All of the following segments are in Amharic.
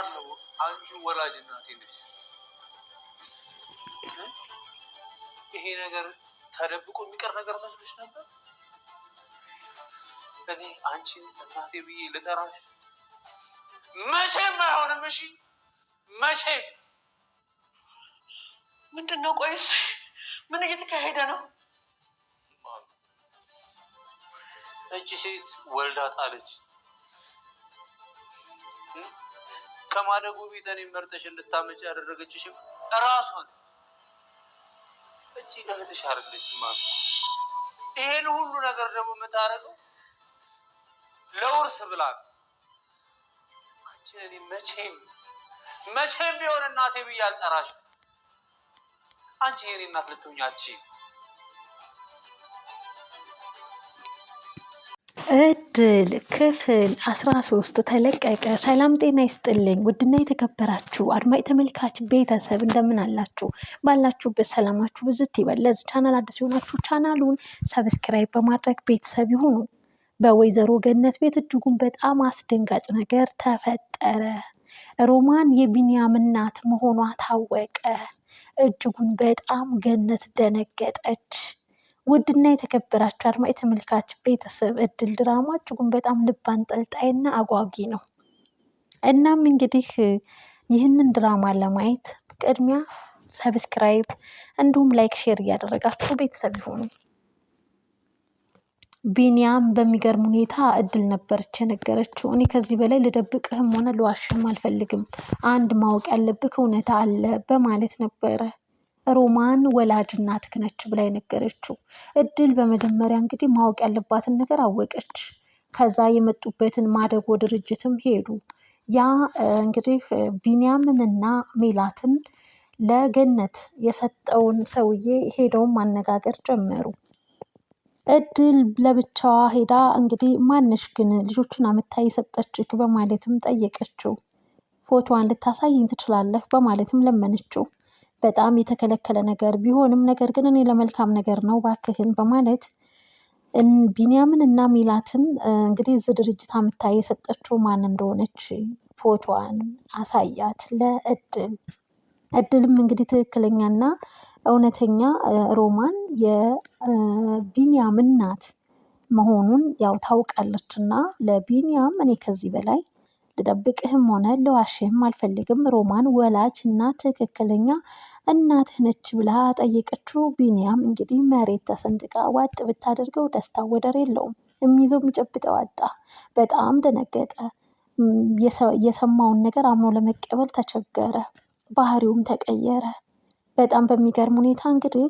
አውቃለሁ አንቺ ወላጅ እናቴ ነሽ። ይሄ ነገር ተደብቆ የሚቀር ነገር መስሎሽ ነበር? እኔ አንቺን እናቴ ብዬ ልጠራሽ መቼም አይሆንም። እሺ መቼም። ምንድን ነው? ቆይስ ምን እየተካሄደ ነው? እቺ ሴት ወልዳ ጣለች። ከማደጎ ቤት እኔን መርጠሽ እንድታመጭ ያደረገችሽም እራሷን እቺ እህትሽ አይደለችም። ይሄን ሁሉ ነገር ደግሞ የምታደርገው ለውርስ ብላ። አንቺ እኔ መቼም ቢሆን እናቴ ብዬ አልጠራሽም። አንቺ የኔ እናት ልትሆኚ አትችይም። እድል ክፍል 13 ተለቀቀ። ሰላም ጤና ይስጥልኝ ውድና የተከበራችሁ አድማጭ ተመልካች ቤተሰብ እንደምን አላችሁ? ባላችሁበት ሰላማችሁ ብዝት ይበል። ለዚህ ቻናል አዲስ የሆናችሁ ቻናሉን ሰብስክራይብ በማድረግ ቤተሰብ ይሁኑ። በወይዘሮ ገነት ቤት እጅጉን በጣም አስደንጋጭ ነገር ተፈጠረ። ሮማን የቢንያም እናት መሆኗ ታወቀ። እጅጉን በጣም ገነት ደነገጠች። ውድና የተከበራችሁ አድማጭ ተመልካች ቤተሰብ እድል ድራማ እጅጉን በጣም ልብ አንጠልጣይና አጓጊ ነው። እናም እንግዲህ ይህንን ድራማ ለማየት ቅድሚያ ሰብስክራይብ እንዲሁም ላይክ ሼር እያደረጋችሁ ቤተሰብ ይሆኑ። ቢንያም በሚገርም ሁኔታ እድል ነበረች የነገረችው። እኔ ከዚህ በላይ ልደብቅህም ሆነ ልዋሽህም አልፈልግም፣ አንድ ማወቅ ያለብህ እውነታ አለ በማለት ነበረ ሮማን ወላጅ እናትህ ነች ብላ የነገረችው። እድል በመጀመሪያ እንግዲህ ማወቅ ያለባትን ነገር አወቀች። ከዛ የመጡበትን ማደጎ ድርጅትም ሄዱ። ያ እንግዲህ ቢንያምንና ሜላትን ለገነት የሰጠውን ሰውዬ ሄደውን ማነጋገር ጀመሩ። እድል ለብቻዋ ሄዳ እንግዲህ ማነሽ ግን ልጆቹን አምታ የሰጠችህ በማለትም ጠየቀችው። ፎቶዋን ልታሳይኝ ትችላለህ በማለትም ለመነችው። በጣም የተከለከለ ነገር ቢሆንም ነገር ግን እኔ ለመልካም ነገር ነው ባክህን በማለት ቢንያምን እና ሜላትን እንግዲህ እዚህ ድርጅት አምታ የሰጠችው ማን እንደሆነች ፎቶዋን አሳያት ለእድል። እድልም እንግዲህ ትክክለኛና እውነተኛ ሮማን የቢንያም እናት መሆኑን ያው ታውቃለች። እና ለቢንያም እኔ ከዚህ በላይ ልደብቅህም ሆነ ልዋሽህም አልፈልግም፣ ሮማን ወላጅ እና ትክክለኛ እናትህ ነች ብላ ጠየቀችው። ቢንያም እንግዲህ መሬት ተሰንጥቃ ዋጥ ብታደርገው ደስታ ወደር የለውም። የሚይዘው የሚጨብጠው አጣ። በጣም ደነገጠ። የሰማውን ነገር አምኖ ለመቀበል ተቸገረ። ባህሪውም ተቀየረ። በጣም በሚገርም ሁኔታ እንግዲህ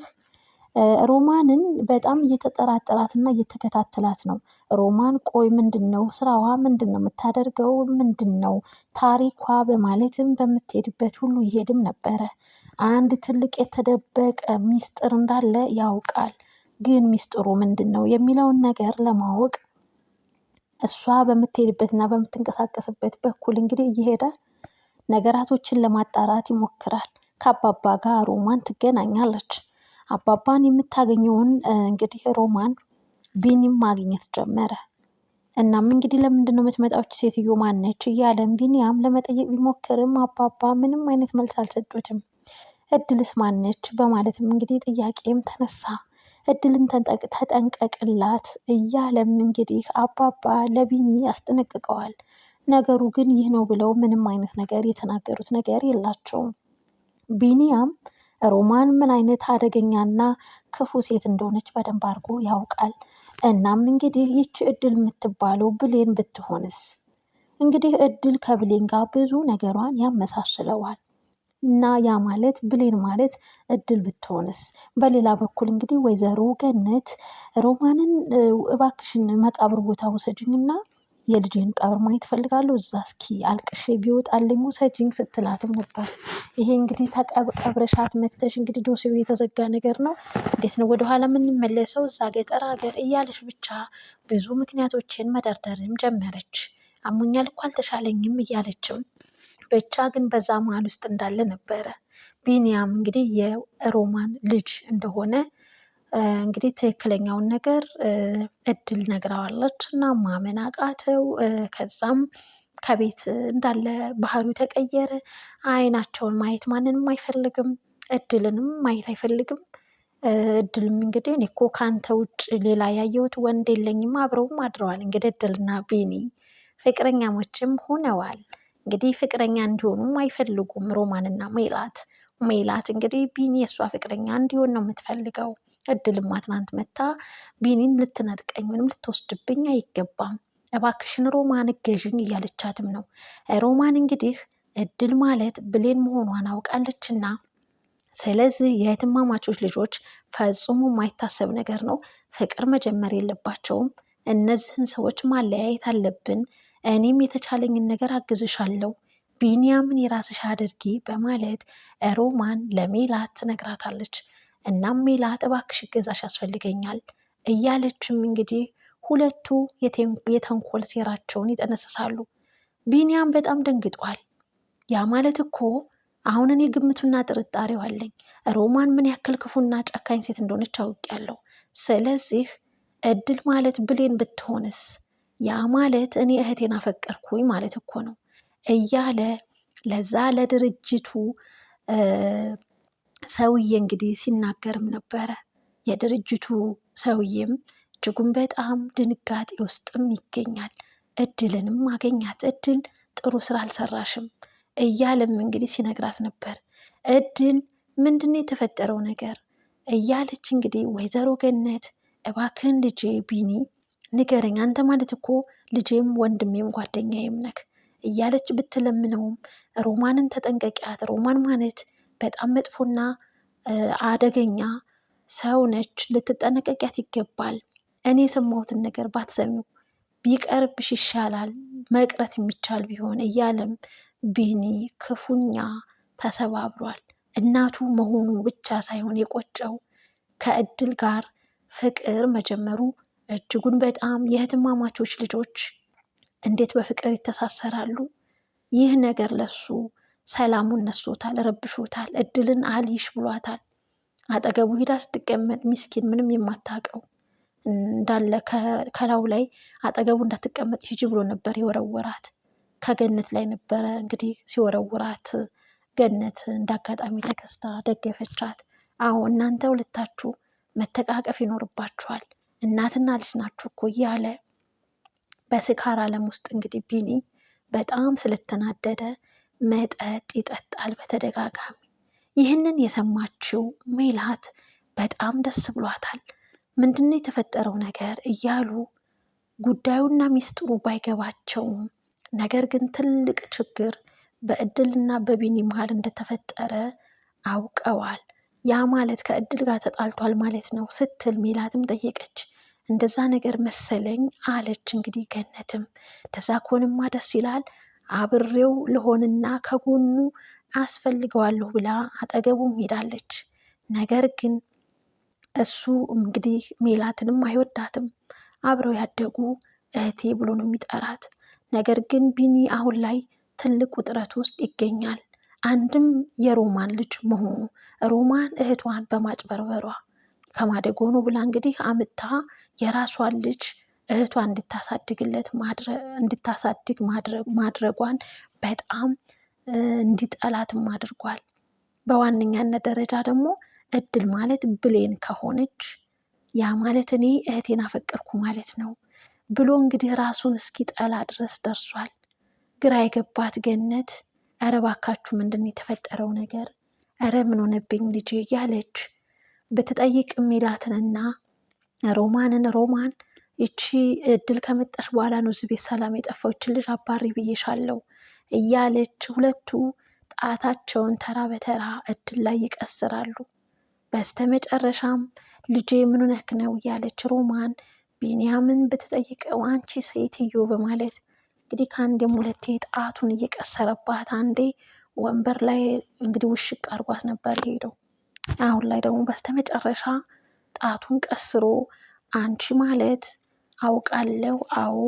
ሮማንን በጣም እየተጠራጠራትና እየተከታተላት ነው። ሮማን ቆይ ምንድን ነው ስራዋ? ምንድን ነው የምታደርገው? ምንድን ነው ታሪኳ? በማለትም በምትሄድበት ሁሉ ይሄድም ነበረ። አንድ ትልቅ የተደበቀ ሚስጥር እንዳለ ያውቃል። ግን ሚስጥሩ ምንድን ነው የሚለውን ነገር ለማወቅ እሷ በምትሄድበትና በምትንቀሳቀስበት በኩል እንግዲህ እየሄደ ነገራቶችን ለማጣራት ይሞክራል። ከአባባ ጋር ሮማን ትገናኛለች። አባባን የምታገኘውን እንግዲህ ሮማን ቢኒም ማግኘት ጀመረ። እናም እንግዲህ ለምንድን ነው የምትመጣዎች ሴትዮ ማነች እያለም ቢኒያም ለመጠየቅ ቢሞክርም አባባ ምንም አይነት መልስ አልሰጡትም። እድልስ ማነች በማለትም እንግዲህ ጥያቄም ተነሳ። እድልን ተጠንቀቅላት እያለም እንግዲህ አባባ ለቢኒ ያስጠነቅቀዋል። ነገሩ ግን ይህ ነው ብለው ምንም አይነት ነገር የተናገሩት ነገር የላቸውም። ቢኒያም ሮማን ምን አይነት አደገኛና ክፉ ሴት እንደሆነች በደንብ አድርጎ ያውቃል። እናም እንግዲህ ይቺ እድል የምትባለው ብሌን ብትሆንስ? እንግዲህ እድል ከብሌን ጋር ብዙ ነገሯን ያመሳስለዋል። እና ያ ማለት ብሌን ማለት እድል ብትሆንስ? በሌላ በኩል እንግዲህ ወይዘሮ ገነት ሮማንን እባክሽን መቃብር ቦታ ውሰጅኝና የልጅን ቀብር ማየት ፈልጋለሁ፣ እዛ እስኪ አልቅሼ ቢወጣልኝ ውሰጂኝ ስትላትም ነበር። ይሄ እንግዲህ ቀብረሻት መተሽ እንግዲህ ዶሴው የተዘጋ ነገር ነው፣ እንዴት ነው ወደኋላ የምንመለሰው? እዛ ገጠር ሀገር እያለሽ ብቻ ብዙ ምክንያቶችን መደርደርም ጀመረች። አሞኛል እኮ አልተሻለኝም እያለችም ብቻ ግን በዛ መሀል ውስጥ እንዳለ ነበረ። ቢኒያም እንግዲህ የሮማን ልጅ እንደሆነ እንግዲህ ትክክለኛውን ነገር እድል ነግረዋለች እና ማመን አቃተው። ከዛም ከቤት እንዳለ ባህሪው ተቀየረ። አይናቸውን ማየት ማንንም አይፈልግም፣ እድልንም ማየት አይፈልግም። እድልም እንግዲህ እኔ እኮ ከአንተ ውጭ ሌላ ያየሁት ወንድ የለኝም፣ አብረውም አድረዋል። እንግዲህ እድልና ቢኒ ፍቅረኛሞችም ሆነዋል። እንግዲህ ፍቅረኛ እንዲሆኑም አይፈልጉም ሮማንና ሜላት። ሜላት እንግዲህ ቢኒ የእሷ ፍቅረኛ እንዲሆን ነው የምትፈልገው። እድልማ ትናንት መታ ቢኒን ልትነጥቀኝ ወይም ልትወስድብኝ አይገባም፣ እባክሽን ሮማን እገዥኝ እያለቻትም ነው። ሮማን እንግዲህ እድል ማለት ብሌን መሆኗን አውቃለችና ስለዚህ የእህትማማቾች ልጆች ፈጽሞ የማይታሰብ ነገር ነው። ፍቅር መጀመር የለባቸውም። እነዚህን ሰዎች ማለያየት አለብን። እኔም የተቻለኝን ነገር አግዝሻለሁ፣ ቢኒያምን የራስሽ አድርጊ በማለት ሮማን ለሜላት ትነግራታለች። እናም ሜላት እባክሽ እገዛሽ ያስፈልገኛል እያለችም እንግዲህ ሁለቱ የተንኮል ሴራቸውን ይጠነስሳሉ። ቢኒያም በጣም ደንግጧል። ያ ማለት እኮ አሁን እኔ ግምቱና ጥርጣሬው አለኝ። ሮማን ምን ያክል ክፉና ጨካኝ ሴት እንደሆነች አውቄያለሁ። ስለዚህ እድል ማለት ብሌን ብትሆንስ? ያ ማለት እኔ እህቴን አፈቀርኩኝ ማለት እኮ ነው እያለ ለዛ ለድርጅቱ ሰውዬ እንግዲህ ሲናገርም ነበረ። የድርጅቱ ሰውዬም እጅጉን በጣም ድንጋጤ ውስጥም ይገኛል። እድልንም አገኛት፣ እድል ጥሩ ስራ አልሰራሽም እያለም እንግዲህ ሲነግራት ነበር። እድል ምንድን ነው የተፈጠረው ነገር እያለች እንግዲህ ወይዘሮ ገነት እባክህን ልጄ ቢኒ ንገረኝ፣ አንተ ማለት እኮ ልጄም ወንድሜም ጓደኛዬም ነክ እያለች ብትለምነውም ሮማንን ተጠንቀቂያት፣ ሮማን ማለት በጣም መጥፎና አደገኛ ሰው ነች፣ ልትጠነቀቂያት ይገባል። እኔ የሰማሁትን ነገር ባትሰሚው ቢቀርብሽ ይሻላል፣ መቅረት የሚቻል ቢሆን እያለም ቢኒ ክፉኛ ተሰባብሯል። እናቱ መሆኑ ብቻ ሳይሆን የቆጨው ከእድል ጋር ፍቅር መጀመሩ እጅጉን በጣም የእህትማማቾች ልጆች እንዴት በፍቅር ይተሳሰራሉ። ይህ ነገር ለሱ ሰላሙን ነሶታል፣ ረብሾታል። እድልን አልይሽ ብሏታል። አጠገቡ ሂዳ ስትቀመጥ ምስኪን ምንም የማታውቀው እንዳለ ከላዩ ላይ አጠገቡ እንዳትቀመጥ ሂጂ ብሎ ነበር የወረወራት። ከገነት ላይ ነበረ እንግዲህ ሲወረውራት፣ ገነት እንዳጋጣሚ ተከስታ ደገፈቻት። አዎ እናንተ ሁለታችሁ መተቃቀፍ ይኖርባችኋል፣ እናትና ልጅ ናችሁ እኮ እያለ በስካር ዓለም ውስጥ እንግዲህ ቢኒ በጣም ስለተናደደ መጠጥ ይጠጣል በተደጋጋሚ። ይህንን የሰማችው ሜላት በጣም ደስ ብሏታል። ምንድነው የተፈጠረው ነገር እያሉ ጉዳዩና ሚስጥሩ ባይገባቸውም ነገር ግን ትልቅ ችግር በእድልና በቢኒ መሀል እንደተፈጠረ አውቀዋል። ያ ማለት ከእድል ጋር ተጣልቷል ማለት ነው ስትል ሜላትም ጠየቀች። እንደዛ ነገር መሰለኝ አለች። እንግዲህ ገነትም እንደዛ ከሆንማ ደስ ይላል፣ አብሬው ልሆንና ከጎኑ አስፈልገዋለሁ ብላ አጠገቡም ሄዳለች። ነገር ግን እሱ እንግዲህ ሜላትንም አይወዳትም። አብረው ያደጉ እህቴ ብሎ ነው የሚጠራት። ነገር ግን ቢኒ አሁን ላይ ትልቅ ውጥረት ውስጥ ይገኛል። አንድም የሮማን ልጅ መሆኑ፣ ሮማን እህቷን በማጭበርበሯ ከማደጎ ነው ብላ እንግዲህ አምታ የራሷን ልጅ እህቷ እንድታሳድግ ማድረጓን በጣም እንዲጠላትም አድርጓል። በዋነኛነት ደረጃ ደግሞ እድል ማለት ብሌን ከሆነች ያ ማለት እኔ እህቴን አፈቀርኩ ማለት ነው ብሎ እንግዲህ ራሱን እስኪጠላ ድረስ ደርሷል። ግራ የገባት ገነት ኧረ እባካችሁ ምንድን የተፈጠረው ነገር፣ ኧረ ምን ሆነብኝ ልጄ እያለች ብትጠይቅ ሜላትንና ሮማንን ሮማን ይቺ እድል ከመጣሽ በኋላ ነው እዚህ ቤት ሰላም የጠፋው፣ ይቺ ልጅ አባሪ ብዬሻለሁ እያለች ሁለቱ ጣታቸውን ተራ በተራ እድል ላይ ይቀስራሉ። በስተመጨረሻም ልጄ ምን ነክ ነው እያለች ሮማን ቢንያምን ብትጠይቀው አንቺ ሴትዮ በማለት እንግዲህ ከአንዴም ሁለቴ ጣቱን እየቀሰረባት፣ አንዴ ወንበር ላይ እንግዲህ ውሽቅ አርጓት ነበር ሄደው። አሁን ላይ ደግሞ በስተመጨረሻ ጣቱን ቀስሮ አንቺ ማለት አውቃለሁ፣ አዎ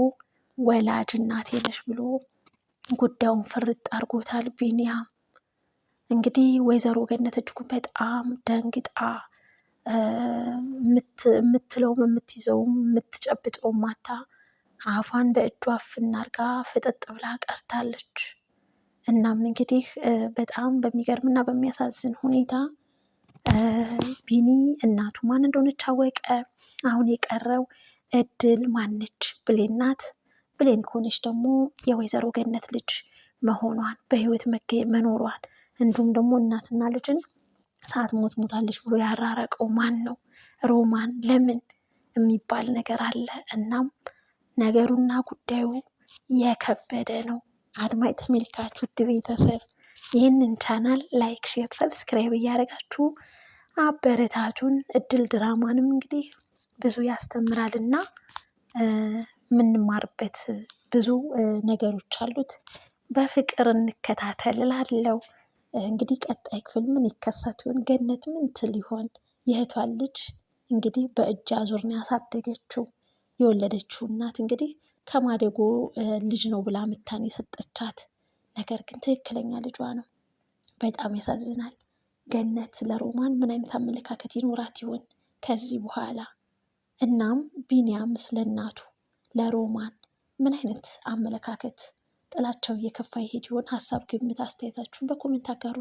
ወላጅ እናቴ ነሽ ብሎ ጉዳዩን ፍርጥ አርጎታል ቢንያም። እንግዲህ ወይዘሮ ገነት እጅጉን በጣም ደንግጣ የምትለውም የምትይዘውም የምትጨብጠውም ማታ አፏን በእጇ አፍና አርጋ ፍጥጥ ብላ ቀርታለች። እናም እንግዲህ በጣም በሚገርምና በሚያሳዝን ሁኔታ ቢኒ እናቱ ማን እንደሆነች አወቀ። አሁን የቀረው እድል ማነች? ብሌን ናት። ብሌን ከሆነች ደግሞ የወይዘሮ ገነት ልጅ መሆኗን በህይወት መኖሯን እንዲሁም ደግሞ እናትና ልጅን ሳትሞት ሞታለች ብሎ ያራረቀው ማን ነው? ሮማን። ለምን የሚባል ነገር አለ። እናም ነገሩና ጉዳዩ የከበደ ነው። አድማጭ ተመልካች ውድ ቤተሰብ ይህንን ቻናል ላይክ፣ ሼር፣ ሰብስክራይብ እያደረጋችሁ አበረታቱን። እድል ድራማንም እንግዲህ ብዙ ያስተምራል እና የምንማርበት ብዙ ነገሮች አሉት። በፍቅር እንከታተል እላለሁ። እንግዲህ ቀጣይ ክፍል ምን ይከሰት ይሆን? ገነት ምን ትል ይሆን? የእህቷን ልጅ እንግዲህ በእጅ አዙር ነው ያሳደገችው። የወለደችው እናት እንግዲህ ከማደጎ ልጅ ነው ብላ ምታን የሰጠቻት፣ ነገር ግን ትክክለኛ ልጇ ነው። በጣም ያሳዝናል። ገነት ለሮማን ምን አይነት አመለካከት ይኖራት ይሆን ከዚህ በኋላ? እናም ቢኒያም ስለ እናቱ ለሮማን ምን አይነት አመለካከት፣ ጥላቸው እየከፋ ይሄድ ይሆን? ሀሳብ፣ ግምት፣ አስተያየታችሁን በኮሜንት አጋሩ።